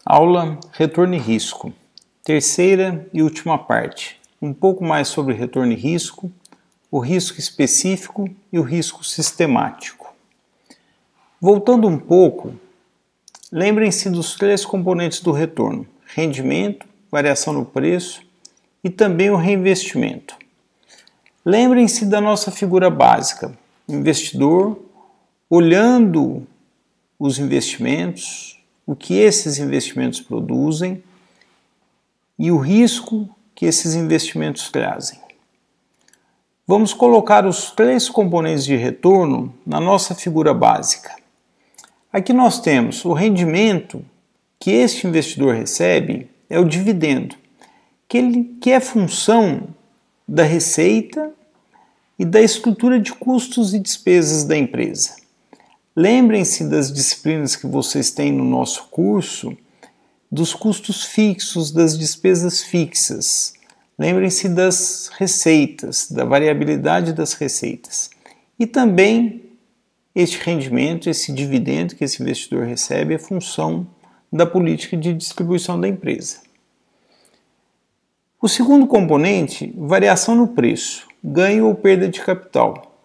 Aula Retorno e Risco, terceira e última parte. Um pouco mais sobre retorno e risco, o risco específico e o risco sistemático. Voltando um pouco, lembrem-se dos três componentes do retorno: rendimento, variação no preço e também o reinvestimento. Lembrem-se da nossa figura básica, investidor olhando os investimentos, o que esses investimentos produzem e o risco que esses investimentos trazem. Vamos colocar os três componentes de retorno na nossa figura básica. Aqui nós temos o rendimento que este investidor recebe, é o dividendo, que é função da receita e da estrutura de custos e despesas da empresa. Lembrem-se das disciplinas que vocês têm no nosso curso, dos custos fixos, das despesas fixas. Lembrem-se das receitas, da variabilidade das receitas. E também este rendimento, esse dividendo que esse investidor recebe é função da política de distribuição da empresa. O segundo componente, variação no preço, ganho ou perda de capital.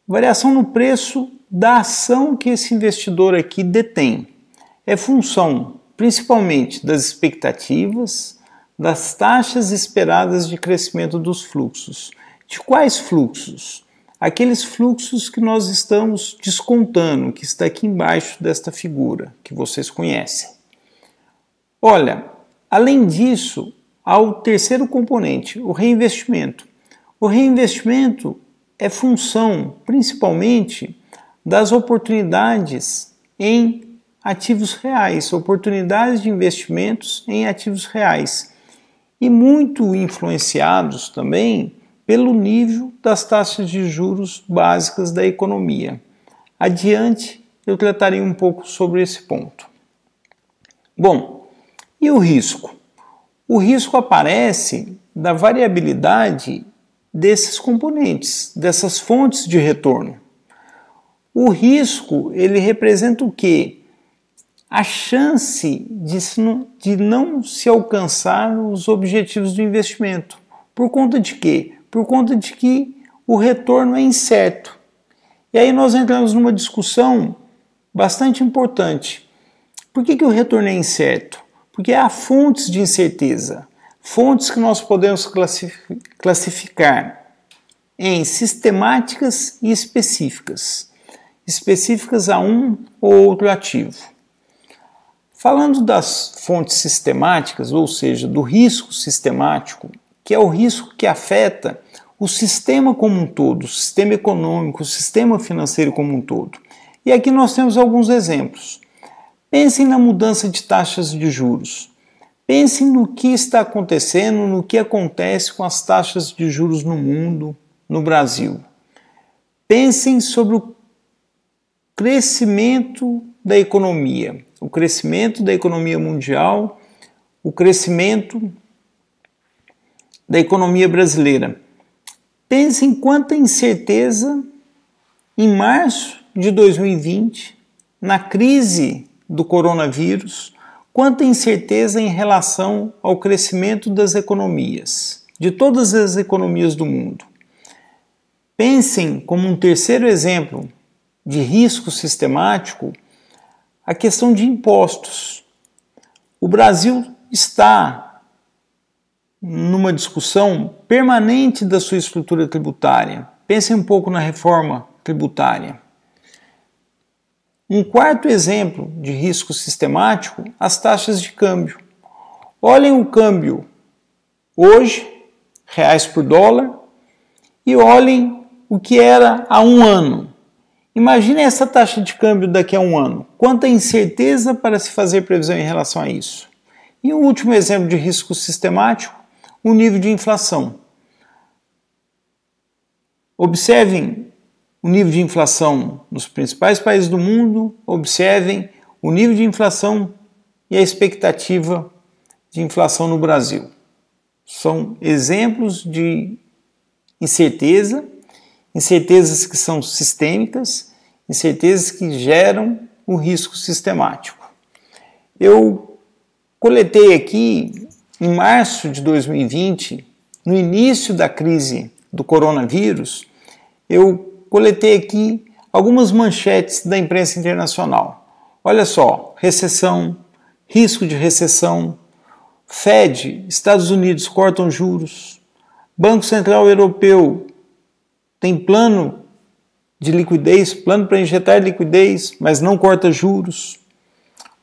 Variação no preço da ação que esse investidor aqui detém. É função principalmente das expectativas, das taxas esperadas de crescimento dos fluxos. De quais fluxos? Aqueles fluxos que nós estamos descontando, que está aqui embaixo desta figura, que vocês conhecem. Olha, além disso, há o terceiro componente, o reinvestimento. O reinvestimento é função, principalmente, das oportunidades em ativos reais, oportunidades de investimentos em ativos reais, e muito influenciados também pelo nível das taxas de juros básicas da economia. Adiante, eu tratarei um pouco sobre esse ponto. Bom, e o risco? O risco aparece da variabilidade desses componentes, dessas fontes de retorno. O risco, ele representa o quê? A chance de não se alcançar os objetivos do investimento. Por conta de quê? Por conta de que o retorno é incerto. E aí nós entramos numa discussão bastante importante. Por que o retorno é incerto? Porque há fontes de incerteza, fontes que nós podemos classificar em sistemáticas e específicas. Específicas a um ou outro ativo. Falando das fontes sistemáticas, ou seja, do risco sistemático, que é o risco que afeta o sistema como um todo, o sistema econômico, o sistema financeiro como um todo. E aqui nós temos alguns exemplos. Pensem na mudança de taxas de juros. Pensem no que está acontecendo, no que acontece com as taxas de juros no mundo, no Brasil. Pensem sobre o crescimento da economia, o crescimento da economia mundial, o crescimento da economia brasileira. Pense em quanta incerteza em março de 2020, na crise do coronavírus, quanta incerteza em relação ao crescimento das economias, de todas as economias do mundo. Pensem como um terceiro exemplo de risco sistemático, a questão de impostos. O Brasil está numa discussão permanente da sua estrutura tributária. Pensem um pouco na reforma tributária. Um quarto exemplo de risco sistemático, as taxas de câmbio. Olhem o câmbio hoje, reais por dólar, e olhem o que era há um ano. Imagine essa taxa de câmbio daqui a um ano. Quanta incerteza para se fazer previsão em relação a isso. E um último exemplo de risco sistemático, o nível de inflação. Observem o nível de inflação nos principais países do mundo, observem o nível de inflação e a expectativa de inflação no Brasil. São exemplos de incerteza, incertezas que são sistêmicas, incertezas que geram o risco sistemático. Eu coletei aqui, em março de 2020, no início da crise do coronavírus, eu coletei aqui algumas manchetes da imprensa internacional. Olha só, recessão, risco de recessão, Fed, Estados Unidos cortam juros, Banco Central Europeu tem plano de liquidez, plano para injetar liquidez, mas não corta juros.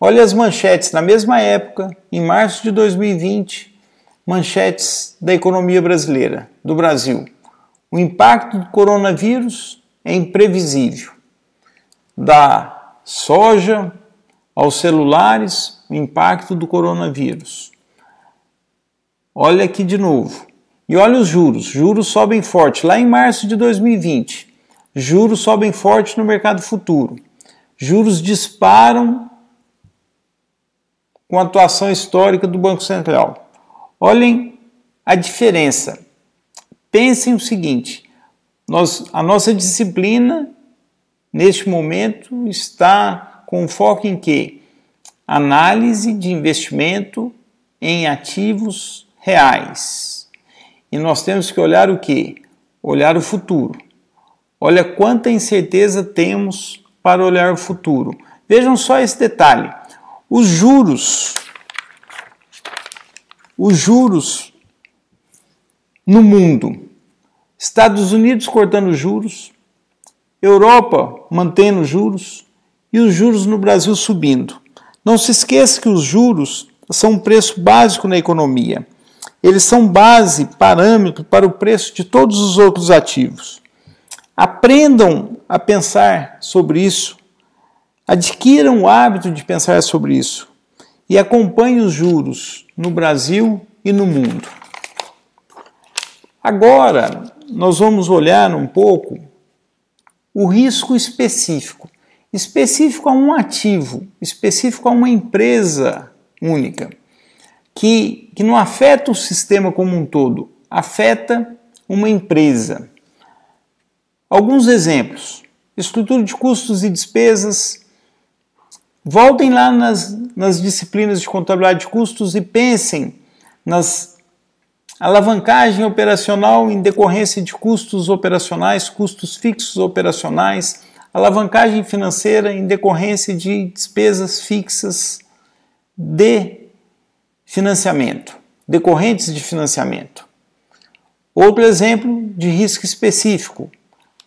Olha as manchetes, na mesma época, em março de 2020, manchetes da economia brasileira, do Brasil. O impacto do coronavírus é imprevisível. Da soja aos celulares, o impacto do coronavírus. Olha aqui de novo. E olha os juros. Juros sobem forte. Lá em março de 2020, juros sobem forte no mercado futuro. Juros disparam com a atuação histórica do Banco Central. Olhem a diferença. Pensem o seguinte, a nossa disciplina, neste momento, está com foco em quê? Análise de investimento em ativos reais. E nós temos que olhar o quê? Olhar o futuro. Olha quanta incerteza temos para olhar o futuro. Vejam só esse detalhe. Os juros no mundo, Estados Unidos cortando juros, Europa mantendo juros e os juros no Brasil subindo. Não se esqueça que os juros são um preço básico na economia. Eles são base, parâmetro para o preço de todos os outros ativos. Aprendam a pensar sobre isso. Adquiram o hábito de pensar sobre isso e acompanhem os juros no Brasil e no mundo. Agora, nós vamos olhar um pouco o risco específico. Específico a um ativo, específico a uma empresa única, que não afeta o sistema como um todo, afeta uma empresa. Alguns exemplos. Estrutura de custos e despesas. Voltem lá nas disciplinas de contabilidade de custos e pensem nas alavancagem operacional em decorrência de custos operacionais, custos fixos operacionais, alavancagem financeira em decorrência de despesas fixas de financiamento, decorrentes de financiamento. Outro exemplo de risco específico,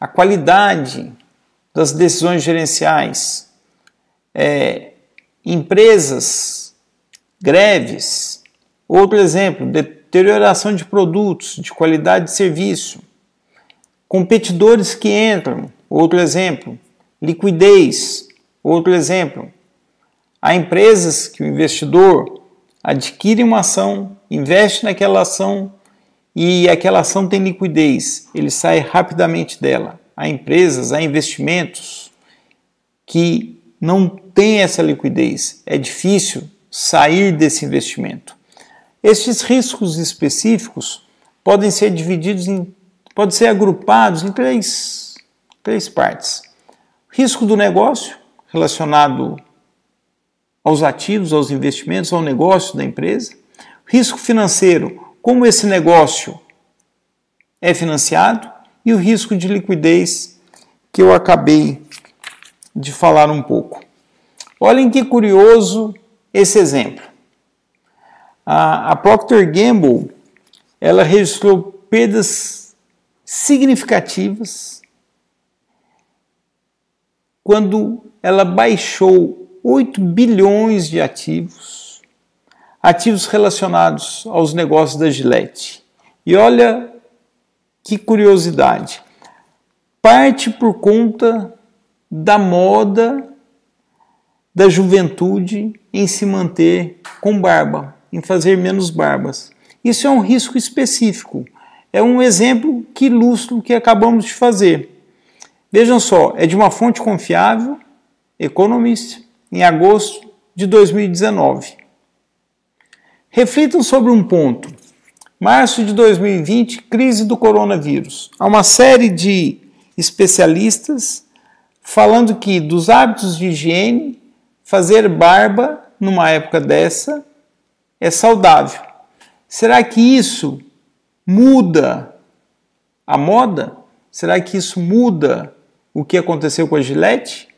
a qualidade das decisões gerenciais, empresas, greves. Outro exemplo, deterioração de produtos, de qualidade de serviço, competidores que entram. Outro exemplo, liquidez. Outro exemplo, há empresas que o investidor adquire uma ação, investe naquela ação e aquela ação tem liquidez, ele sai rapidamente dela. Há empresas, há investimentos que não têm essa liquidez, é difícil sair desse investimento. Estes riscos específicos podem ser divididos podem ser agrupados em três partes. Risco do negócio, relacionado aos ativos, aos investimentos, ao negócio da empresa. Risco financeiro, como esse negócio é financiado. E o risco de liquidez, que eu acabei de falar um pouco. Olhem que curioso esse exemplo. A Procter & Gamble, ela registrou perdas significativas quando ela baixou 8 bilhões de ativos relacionados aos negócios da Gillette. E olha que curiosidade, parte por conta da moda da juventude em se manter com barba, em fazer menos barbas. Isso é um risco específico. É um exemplo que ilustra o que acabamos de fazer. Vejam só, é de uma fonte confiável, Economist, em agosto de 2019. Reflitam sobre um ponto. Março de 2020, crise do coronavírus. Há uma série de especialistas falando que dos hábitos de higiene, fazer barba numa época dessa é saudável. Será que isso muda a moda? Será que isso muda o que aconteceu com a Gillette?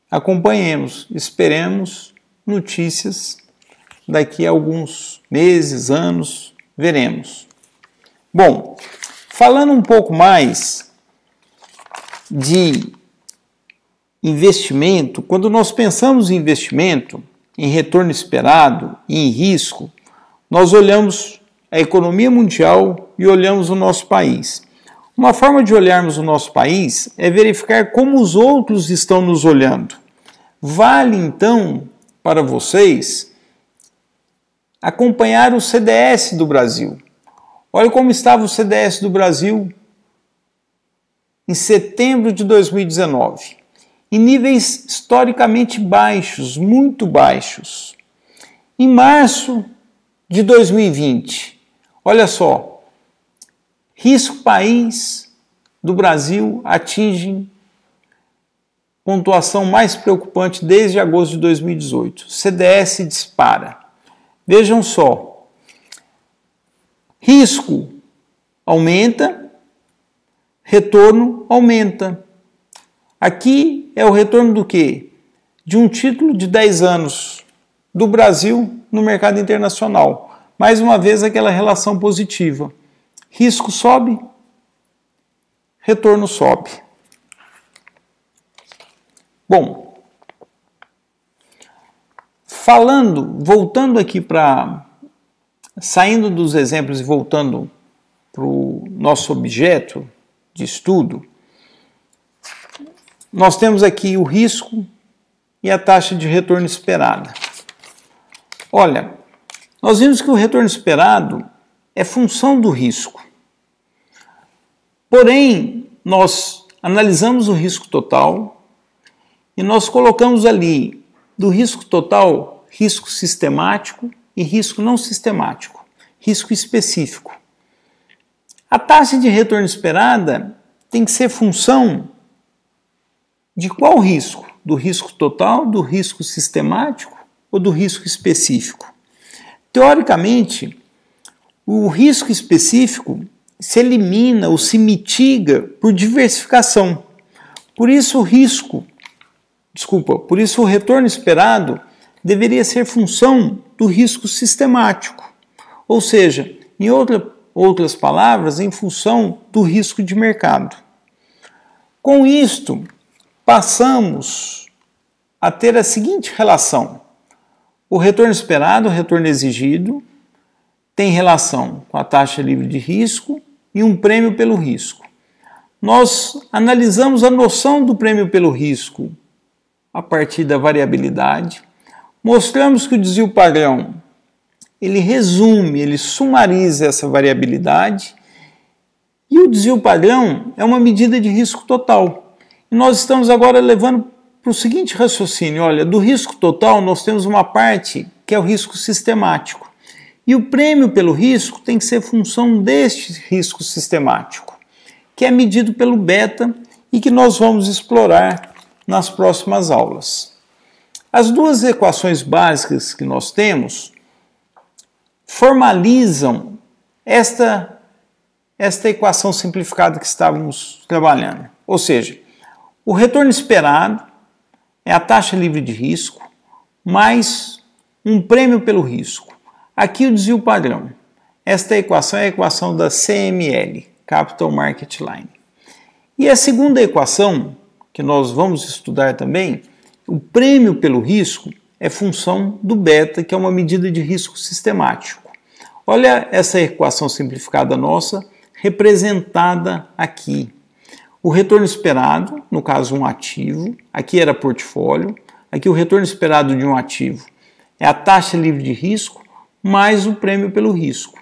Acompanhemos, esperemos notícias daqui a alguns meses, anos, veremos. Bom, falando um pouco mais de investimento, quando nós pensamos em investimento, em retorno esperado e em risco, nós olhamos a economia mundial e olhamos o nosso país. Uma forma de olharmos o nosso país é verificar como os outros estão nos olhando. Vale, então, para vocês acompanhar o CDS do Brasil. Olha como estava o CDS do Brasil em setembro de 2019. Em níveis historicamente baixos, muito baixos. Em março de 2020, olha só, risco país do Brasil atinge pontuação mais preocupante desde agosto de 2018. CDS dispara. Vejam só, risco aumenta, retorno aumenta. Aqui é o retorno do quê? De um título de 10 anos do Brasil no mercado internacional. Mais uma vez aquela relação positiva. Risco sobe, retorno sobe. Bom, voltando aqui saindo dos exemplos e voltando para o nosso objeto de estudo, nós temos aqui o risco e a taxa de retorno esperada. Olha, nós vimos que o retorno esperado é função do risco. Porém, nós analisamos o risco total e nós colocamos ali do risco total, risco sistemático e risco não sistemático, risco específico. A taxa de retorno esperada tem que ser função de qual risco? Do risco total, do risco sistemático ou do risco específico? Teoricamente, o risco específico se elimina ou se mitiga por diversificação. Por isso o retorno esperado deveria ser função do risco sistemático, ou seja, em outras palavras, em função do risco de mercado. Com isto, passamos a ter a seguinte relação. O retorno esperado, o retorno exigido, tem relação com a taxa livre de risco e um prêmio pelo risco. Nós analisamos a noção do prêmio pelo risco a partir da variabilidade, mostramos que o desvio padrão ele resume, ele sumariza essa variabilidade e o desvio padrão é uma medida de risco total. E nós estamos agora levando para o seguinte raciocínio, olha, do risco total nós temos uma parte que é o risco sistemático e o prêmio pelo risco tem que ser função deste risco sistemático, que é medido pelo beta e que nós vamos explorar nas próximas aulas. As duas equações básicas que nós temos formalizam esta equação simplificada que estávamos trabalhando. Ou seja, o retorno esperado é a taxa livre de risco mais um prêmio pelo risco. Aqui o desvio padrão. Esta equação é a equação da CML, Capital Market Line. E a segunda equação, que nós vamos estudar também, o prêmio pelo risco é função do beta, que é uma medida de risco sistemático. Olha essa equação simplificada nossa, representada aqui. O retorno esperado, no caso um ativo, aqui era portfólio, aqui o retorno esperado de um ativo é a taxa livre de risco mais o prêmio pelo risco.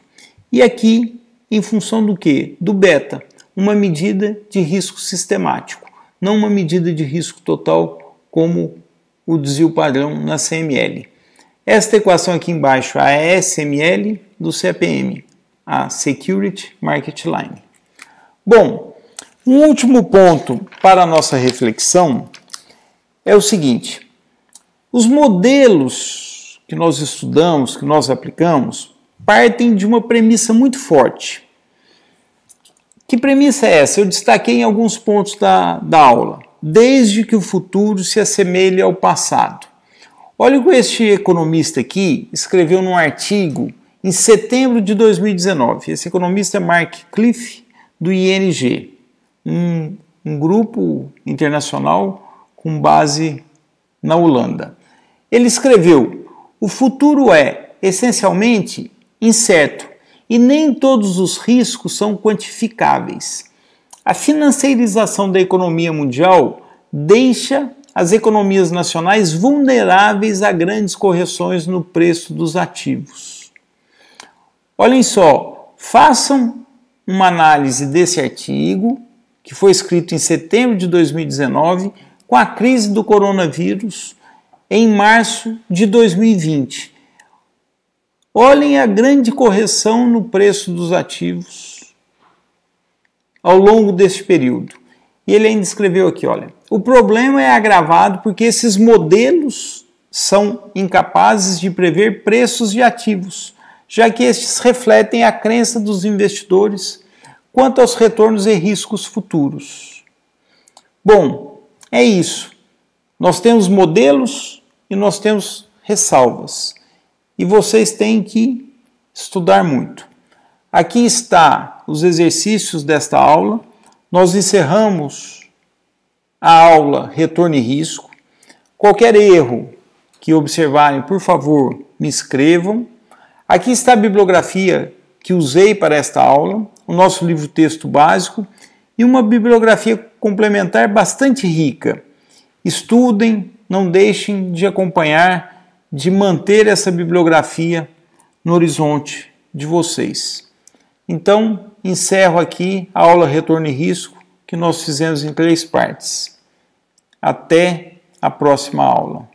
E aqui, em função do quê? Do beta, uma medida de risco sistemático, não uma medida de risco total como o desvio padrão na CML. Esta equação aqui embaixo é a SML do CPM, a Security Market Line. Bom, um último ponto para a nossa reflexão é o seguinte: os modelos que nós estudamos, que nós aplicamos, partem de uma premissa muito forte. Que premissa é essa? Eu destaquei em alguns pontos da aula. Desde que o futuro se assemelhe ao passado. Olha o que este economista aqui escreveu num artigo em setembro de 2019. Esse economista é Mark Cliff, do ING, um grupo internacional com base na Holanda. Ele escreveu: o futuro é, essencialmente, incerto e nem todos os riscos são quantificáveis. A financeirização da economia mundial deixa as economias nacionais vulneráveis a grandes correções no preço dos ativos. Olhem só, façam uma análise desse artigo, que foi escrito em setembro de 2019, com a crise do coronavírus em março de 2020. Olhem a grande correção no preço dos ativos ao longo desse período. E ele ainda escreveu aqui, olha, o problema é agravado porque esses modelos são incapazes de prever preços de ativos, já que estes refletem a crença dos investidores quanto aos retornos e riscos futuros. Bom, é isso. Nós temos modelos e nós temos ressalvas. E vocês têm que estudar muito. Aqui está os exercícios desta aula. Nós encerramos a aula Retorno e Risco. Qualquer erro que observarem, por favor, me escrevam. Aqui está a bibliografia que usei para esta aula, o nosso livro-texto básico e uma bibliografia complementar bastante rica. Estudem, não deixem de acompanhar, de manter essa bibliografia no horizonte de vocês. Então, encerro aqui a aula Retorno e Risco, que nós fizemos em 3 partes. Até a próxima aula.